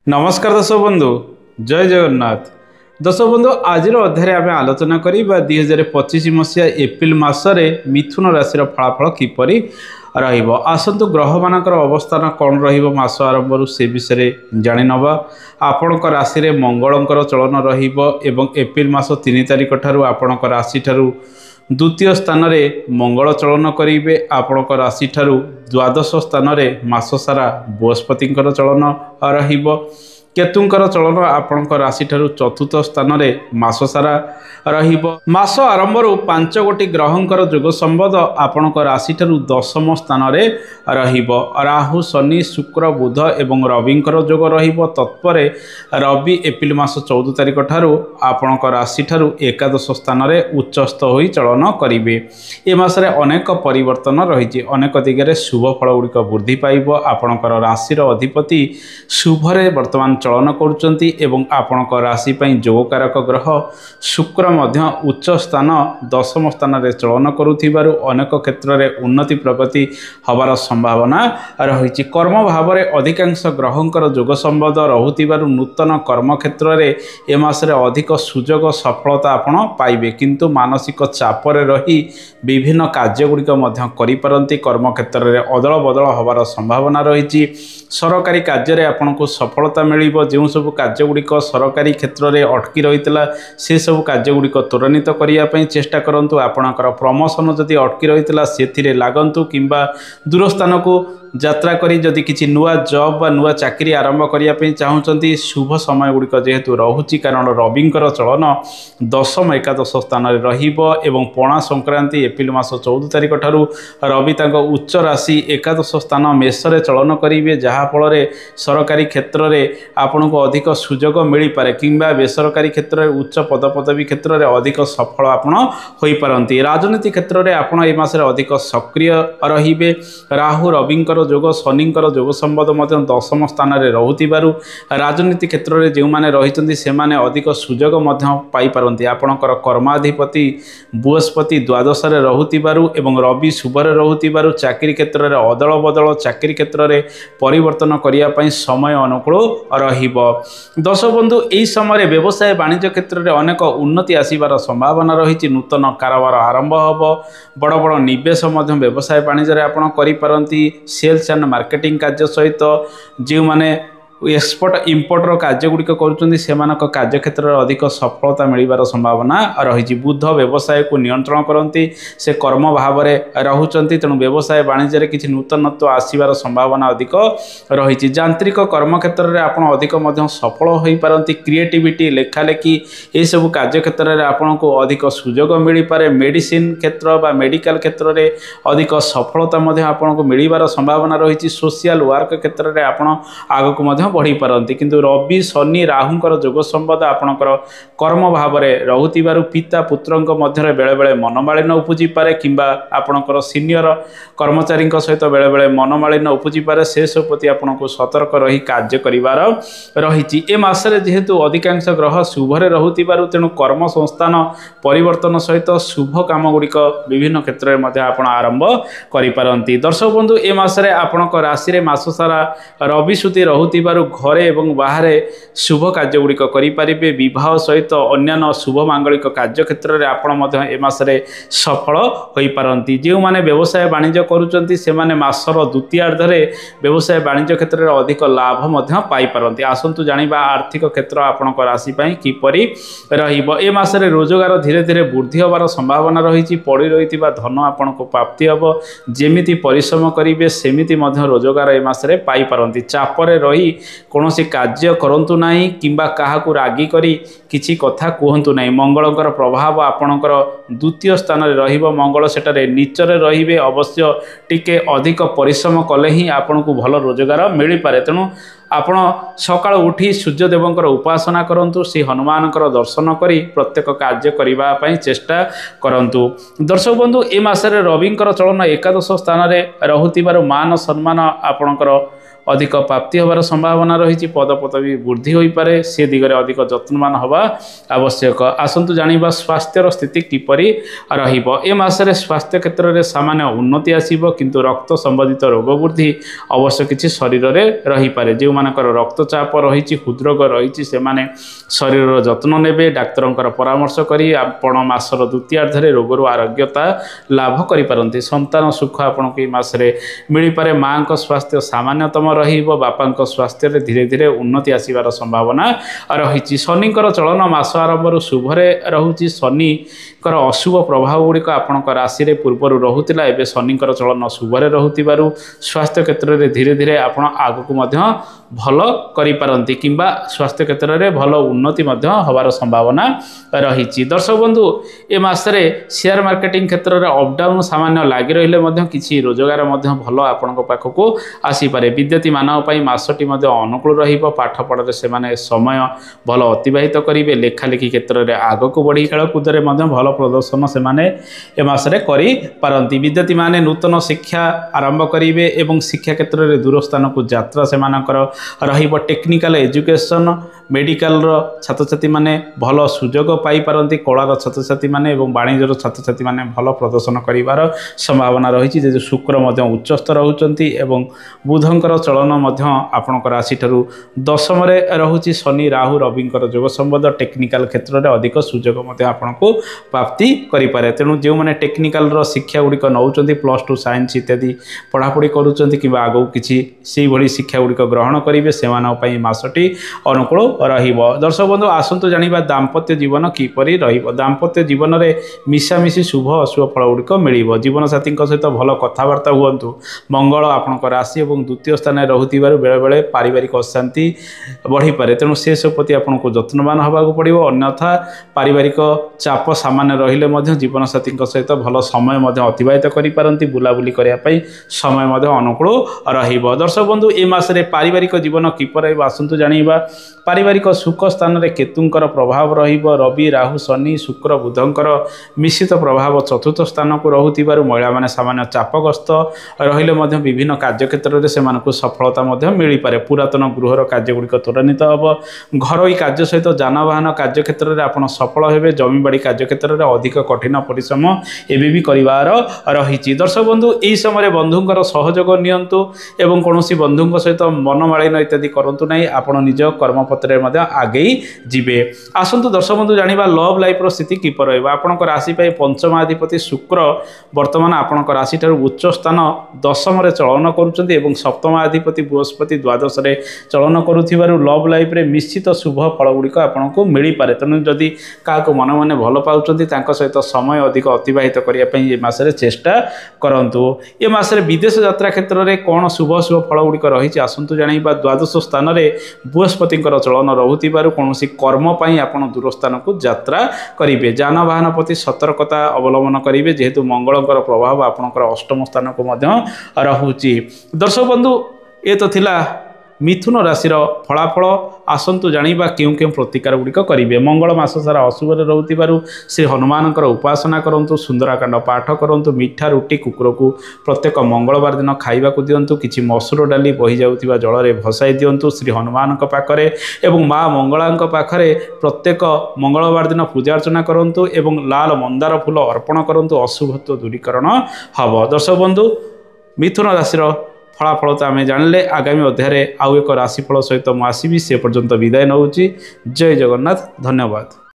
नमस्कार दर्शक बंधु जय जगन्नाथ। दर्शक बंधु आज अध्याय आम आलोचना करिबा 2025 मसीहा एप्रिल मासरे मिथुन राशि फलाफल किपरि रहिबो। आसंतु ग्रह मानकर अवस्थान कौन रहिबो मास आरंभ से विषय जानि नबा। आपणक राशि रे मंगलंकर चलन रहिबो एवं एप्रिल मास 3 तारिख ठारू आपणक राशि ठारू द्वितीय स्थान रे मंगल चलन करिवे। आपणक राशि ठारू द्वादश स्थान रे मास सारा बृहस्पतिंकर चलन रहिबो। केतुंकर चलन आपणक राशि ठारू चतुर्थ स्थान रे मास सारा रहिबो। मास आरंभ 5 गोटी ग्रहंकर जोग संबंध आपणक राशि ठारू दशम स्थान रे रहिबो। राहु शनि शुक्र बुध एवं रविंकर जोग रहिबो। तत्परे रवि एप्रिल मास 14 तारिख ठारू आपणक राशि ठारू एकादश स्थान रे उच्चस्थ होई चलन करिवे। ए मासरे अनेक परिवर्तन रहिछि। अनेक दिगरे शुभ फल गुड़िक वृद्धि पाइबो। आपणकर राशि अधिपति शुभरे वर्तमान चलन करुचंती एवं आपणक राशि पई जोगकारक ग्रह शुक्र मध्य उच्च स्थान दशम स्थान रे चलन करुथिबारु अनेक क्षेत्र रे उन्नति प्रगति हबार संभावना रहिछि। कर्म भाव रे अधिकांश ग्रहंकर जोग संबंध रहुथिबारु नूतन कर्म क्षेत्र रे ए मासरे अधिक सुजोग सफलता आपण पाइबे। किंतु मानसिक चाप रे रही विभिन्न कार्य गुड़िक मध्य करि परंती। कर्म क्षेत्र रे अदल बदल हबार संभावना रहिछि। सरकारी कार्य रे आपनको सफलता मिलिबो। जो सब कार्य गुड़िक सरकारी क्षेत्र में अटकी रही से सब कार्य गुड़िक त्वरान्वित करने चेष्टा करंतु। आपणकर प्रमोशन जदि अटकी रही से लागंतु किंबा दूर स्थान को यात्रा करी जदि किसी नुआ जॉब बा नुआ चाकरी आरंभ करने चाहूँगी शुभ समय गुड़िक जेहेतु रोचे। कारण रविंकर चलन दशम एकादश स्थान में रहिबो एवं पणा संक्रांति एप्रिल मास 14 तारिख ठारू रवि तांको उच्च राशि एकादश स्थान मेषरे चलन करेंगे। जहाँफल सरकारी क्षेत्र में आपन को अधिक सुजोग मिल पारे किंबा बेसरकारी क्षेत्र में उच्च पदपदवी क्षेत्र में अधिक सफल आपन होई पारंती। राजनीति क्षेत्र में आपन ए मासरे अधिक सक्रिय रहिबे। राहु रविंकर जोग शनिंकर जोग संबंध मध्य दशम स्थान रे रहुथिबारु राजनीति क्षेत्र में जो माने रहिचंती से माने अधिक सुजोग मध्य पाई पारंती। आपणकर कर्माधिपति बृहस्पति द्वादश रे रहुथिबारु एवं रवि शुभरे रहुथिबारु चाकरी क्षेत्र में अदल बदल चाकरी क्षेत्र में परिवर्तन करिया पई समय अनुकूल रहिबो। दर्शक बंधु एही समय व्यवसाय वाणिज्य क्षेत्र में अनेक उन्नति आसीबार संभावना रही। नूतन कारोबार आरंभ होबो। बड़ बड़ निवेश मध्य व्यवसाय वाणिज्य रे आपण करि पारंती। सेल्स एंड मार्केटिंग कार्य सहित जो माने एक्सपोर्ट इम्पोर्टर कार्य गुड़िक कर कार्य क्षेत्र में अधिक सफलता मिलबार संभावना रही। बुध व्यवसाय को नियंत्रण करती से कर्म भाव में रोचंती। तेणु व्यवसाय वाणिज्य किसी नूतनत्व आसबार संभावना अधिक रही। यांत्रिक कर्म क्षेत्र में आप अधिक सफल हो पारती। क्रिएटिविटी लेखालेखी ये सब कार्य क्षेत्र में आपन को अधिक सुजोग मिल पारे। मेडिसिन क्षेत्र बा मेडिकल क्षेत्र में अधिक सफलता आपन को मिलबार संभावना रही। सोशल वर्क क्षेत्र में आप आग को बढ़ी पारती। किंतु रवि शनि राहुंकर जोग संबंध आपणकर कर्म भाव में रहुथिबारु पिता पुत्रंक मध्य बेले बेले मनमालिन्य उपजी पारे किंबा आपणकर सीनियर कर्मचारी सहित बेले बेले मनमालिन्य उपजी पारे। से सब प्रति आपनको सतर्क रही कार्य करिवार रही। ए मासरे जेहेतु अधिकांश ग्रह शुभरे रहुथिबारु तेणु कर्म संस्थान परिवर्तन सहित शुभ काम गुड़िक विभिन्न क्षेत्र में आपण आरंभ करि पारंती। दर्शक बंधु ए मासरे आपणक राशि रे मास सारा रवि सुती रहुथिबारु घरे एवं बाहर शुभ कार्य गुड़िक करें। विवाह सहित अन्य शुभ मांगलिक कार्य क्षेत्र में आपण ए मासरे सफल हो पारती। जो माने व्यवसाय वाणिज्य करुचंती से माने मासर द्वितीयार्धरे व्यवसाय वाणिज्य क्षेत्र में अधिक लाभ पाई पारती। आसंतु जानिबा आर्थिक क्षेत्र आपणक राशि पई किपरि रहिबो। ए मासरे रोजगार धीरे धीरे वृद्धि होबार संभावना रही। पड़ी रही धन आपनको प्राप्ति हम जेमिति परिश्रम करेंगे सेमिति रोजगार ए मासरे पाई पारती। चापरे रही कौन कार्य करंतु नहीं किंबा काहाकू रागी करी किछि कथा कहतु नहीं। मंगलकर प्रभाव आपणकर द्वितीय स्थान रे रहिबो। मंगल सेटारे नीचरे रहिबे। अवश्य टिके अधिक परिश्रम कले ही आपनको भल रोजगार मिल पारे। तेणु आपण सकाळ उठी सूर्यदेवंकर उपासना करंतु। श्री हनुमानकर दर्शन करी प्रत्येक कार्य करिबा पई चेष्टा करंतु। दर्शक बंधु ए मासरे रविंकर चलन एकादश स्थान रे रहुथिबार मान सम्मान आपणकर अधिक प्राप्ति होबार संभावना रही पदपदवी वृद्धि हो पारे से दिगरे अधिक यत्नवान हवा आवश्यक। आसतु जानिबा स्वास्थ्यर स्थिति किपरि रहिबो। ए मासरे स्वास्थ्य क्षेत्र में सामान्य उन्नति आसीबो किंतु रक्त संबंधित रोग वृद्धि अवश्य किछि शरीर रे रही पारे। जे मानकर रक्तचाप रही हृदरोग रही से माने शरीर जत्न नेबे डाक्तरंकर परामर्श करी आपण मासर द्वितीयार्धरे रोगरु आरोग्यता लाभ करि पारंती। संतान सुख आपण को मासरे मिली पारे। मां को स्वास्थ्य सामान्यतम रहिबो। बापा को स्वास्थ्य रे धीरे धीरे उन्नति आसीबार संभावना रही। शनिकर चलन मास आरंभ शुभरे रहुची। शनिकर अशुभ प्रभाव गुड़िक आपण राशि रे पूर्वर रहुतिला एबे शनिकर चलन शुभरे रहुतिबारु स्वास्थ्य क्षेत्र में धीरे धीरे आपण आगकु मध्य भल करि पारंती किंबा स्वास्थ्य क्षेत्र में भल उन्नति मध्य हबार संभावना रही। दर्शक बंधु ए मासरे शेयर मार्केटिंग क्षेत्र में अपडाउन सामान्य लगी रहिले मध्य किछि रोजगार मध्य भल आपण पाखकु आसी पारे। विद्यार्थी मानव पई मासटी मध्य अनुकूल रहिबो। पाठ पढ़ारे से माने समय भल अतिबाहित करिवे। लेखालेखि क्षेत्र में आगकु बढ़ी खेलकूद में मध्य भल प्रदर्शन से माने ए मासरे करि पारंती। विद्यार्थी माने नूतन शिक्षा आरंभ करिवे एवं शिक्षा क्षेत्र में दूर स्थान को यात्रा से मानकर रहिबो। टेक्निकल एजुकेशन मेडिकल छात्र छात्री माने भल सुजोग पाई पारंती। कलार छात्र छात्री माने एवं वाणिज्यर छात्र छात्री माने भल प्रदर्शन करिवार संभावना रही। जे शुक्र मध्य उच्चस्थ रहउचंती एवं बुधंकर चलन मध्य आपणकर राशि ठारू दशम रे रहुची। शनि राहु रविंकर जोग संबंध टेक्निकल क्षेत्र में अधिक सुजोग मध्य आपनको प्राप्ति करि पारे। तेणु जो माने टेक्निकल शिक्षा गुड़िक नौचंती +2 साइंस इत्यादि पढ़ापढ़ी करूचंती कि आगो किछि सेही भली शिक्षा गुड़िक ग्रहण करिवे सेमानक पई मासटी अनुकूल रहिबो। दर्शक बंधु आसंतु जानिबा दाम्पत्य जीवन किपरि रहिबो। दाम्पत्य जीवन रे मिशामिशी शुभ अशुभ फल गुड़िक मिलिबो। जीवन साथी सहित भल कथबार्ता हुअन्तु। मंगल आपणक राशि और द्वितीय स्थान में रहुथिबारु बेले बेले पारिवारिक अशांति बढ़ी पारे। तेणु से सब प्रति आपको यत्नवान होबाक पड़िबो। अन्यथा पारिवारिक चाप सामान्य रहिले मध्य जीवन साथी सहित भल समय मध्य अतिबाहित करि पारंती। बुलाबुली करिया पई समय मध्य अनुकूल रहिबो। दर्शक बंधु ए मासरे पारिवारिक जीवन किपर रहिबो आसंतु जानिबा। पारिवारिक सुख स्थान में केतुंकर प्रभाव रहिबो। रवि राहु शनि शुक्र बुधंकर मिश्रित प्रभाव चतुर्थ स्थान को रहुथिबारु महिला माने सामान्य चापग्रस्त रहिले मध्य विभिन्न कार्य क्षेत्र में सेमानकु सफलता मध्य मिली पारे। पुरातन गृहर कार्य गुड़िक त्वरान्वित हबो। घरोई कार्य सहित जानवाहन कार्य क्षेत्र में आपण सफल हेबे। जमीबाड़ी कार्य क्षेत्र में अधिक कठिन परिश्रम एबे भी करिवार रही। दर्शक बंधु एही समय बंधुंकर सहयोग नियंतु एवं कोनोसी बंधुंक सहित मनमालिन इत्यादि करंतु नाही। आपण निज कर्मपत्र में आगे जीवे। आसंतु दर्शक बंधु जानिबा लव लाइफ रो स्थिति किपर रहइबा। आपणक राशि पई पंचमाधिपति शुक्र वर्तमान आपणक राशि ठारू उच्च स्थान दशम रे चलन करूचंती एवं सप्तमाधिपति बृहस्पति द्वादश रे चलन करूथिबारु लव लाइफ रे निश्चित शुभ फल गुड़िक आपको मिली पारे। तेणु जदि काहाको मन मन भल पाउचंती तांको सहित समय अधिक अतिबाहित करिया पई ए मासरे चेष्टा करंतु। ए मासरे विदेश यात्रा क्षेत्र में कौन शुभ शुभ फल गुड़िक रही आसंतु जानिबा। द्वादश स्थान में बृहस्पतिंकर चलन रहुथिबारु कौनसी कर्म पई आपण दूर स्थान को यात्रा करिवे। जानवाहन प्रति सतर्कता अवलंबन करिवे जेहेतु मंगलकर प्रभाव आपणकर अष्टम स्थान को मध्य रहुची। दर्शक बंधु ए तो थिला मिथुन राशिर फलाफल। आसंतु जानिबा केउं केउं प्रतिकार गुड़िक करिवे। मंगल मास सारा अशुभ रहुथिबारु श्री हनुमानकर उपासना करंतु। सुंदराकांड पाठ करंतु। मिठा रुटी कुकुर को प्रत्येक मंगलवार दिन खाइबा को दियंतु। किछि मसूर डाली बही जाउथिबा जल रे भसाई दियंतु श्री हनुमानक पाखरे एवं मां मंगलांक पाखरे प्रत्येक मंगलवार दिन पूजा अर्चना करंतु एवं लाल मंदार फूल अर्पण करंतु। अशुभत्व दूरीकरण हब। दर्शक बंधु मिथुन राशिर फलाफल तो आम जानिले। आगामी अध्याय आउ एक राशिफल सहित मुझे से पर्यंत विदाय नौची। जय जगन्नाथ। धन्यवाद।